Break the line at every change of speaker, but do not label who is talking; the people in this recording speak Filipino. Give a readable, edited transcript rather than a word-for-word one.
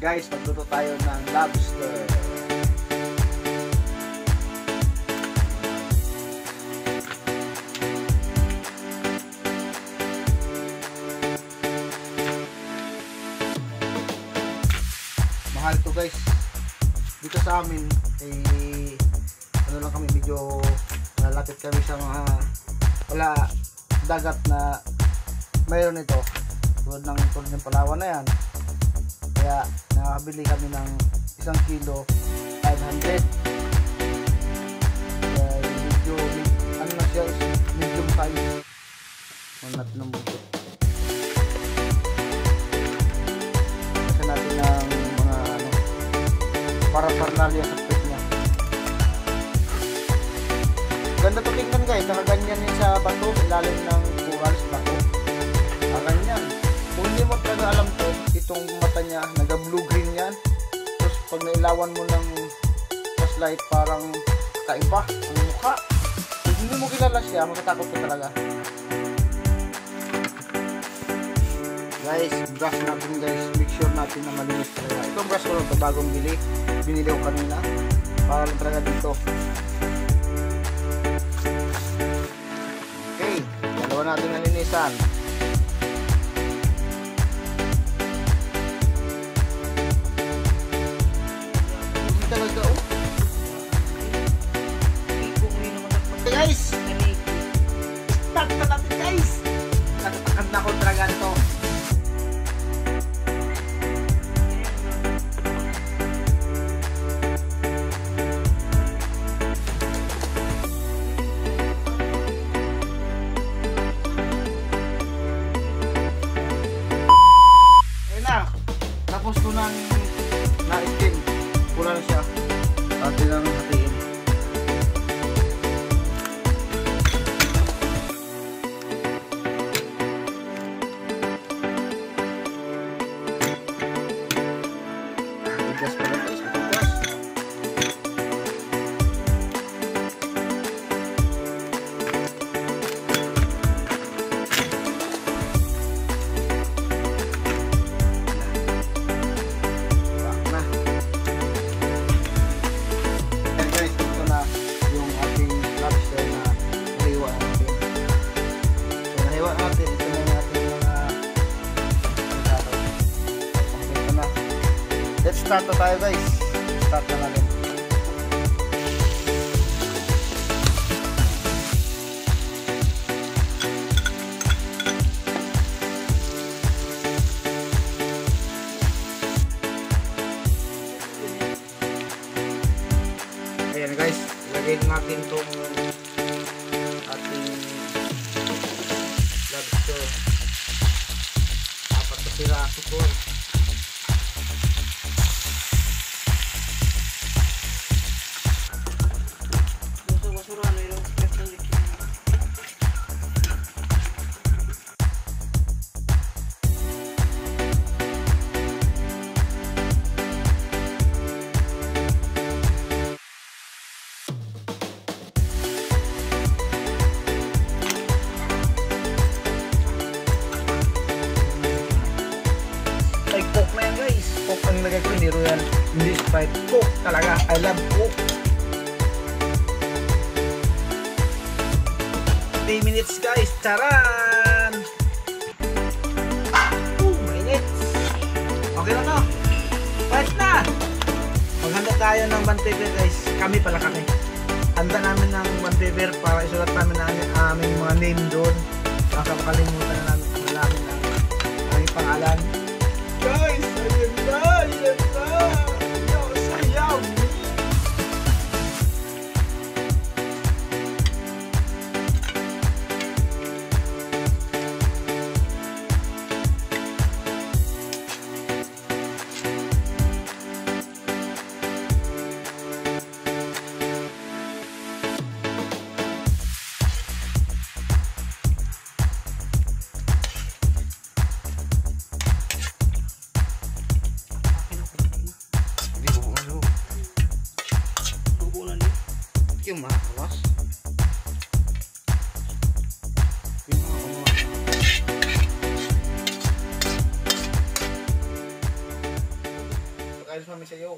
Guys, magluto tayo ng lobster. Mahal to guys. Dito sa amin ano lang kami, medyo malapit kami sa mga wala dagat na mayroon ito. Tulad ng Palawan na yan. Kaya nakabili kami ng 1 kilo 500. Kaya medyo ano na siya, medium size. Manat ng buto. Kasi natin ng mga ano, para parnalya sa pet niya. Ganda to tingnan guys, nakaganyan yun sa bato, ilalim ng kural sa bato. Ganyan. Kung hindi mo talaga alam to, itong mata niya, naga-blue green yan. Tapos pag nailawan mo ng flashlight, parang kaiba ang mukha. Kung hindi mo kilala siya, matatakot ka talaga. Guys, brush natin guys. Make sure natin na malinis talaga. Itong brush ko lang ito, bagong binili ko kanina. Para lang talaga dito. Okay, dalawa natin nalinisan. Talaga oh. Okay guys, start na natin guys. Natatakad na ko talaga ito. Ayun na, tapos ko nang na-skin. Pula na siya. Atin lang hatiin. Bigas pa lang guys. Bigas. Let's start na tayo guys. Start na natin. Ayan guys, lagay natin itong ating lobster. 4 na piraso po. Coke na yan guys. Coke ang nilagay ko, hindi Royal, hindi Sprite. Coke talaga. I love Coke. 3 minutes guys. Charan! Mainit. Okay na to. Right na! Maghanda tayo ng band paper guys. Kami pala kami. Handa namin ng band paper para isulat namin ang aming mga name doon. Baka makalimutan na namin ang aming pangalan. Guys, ayun na! Ayun na! Sayaw! kami sa iyo.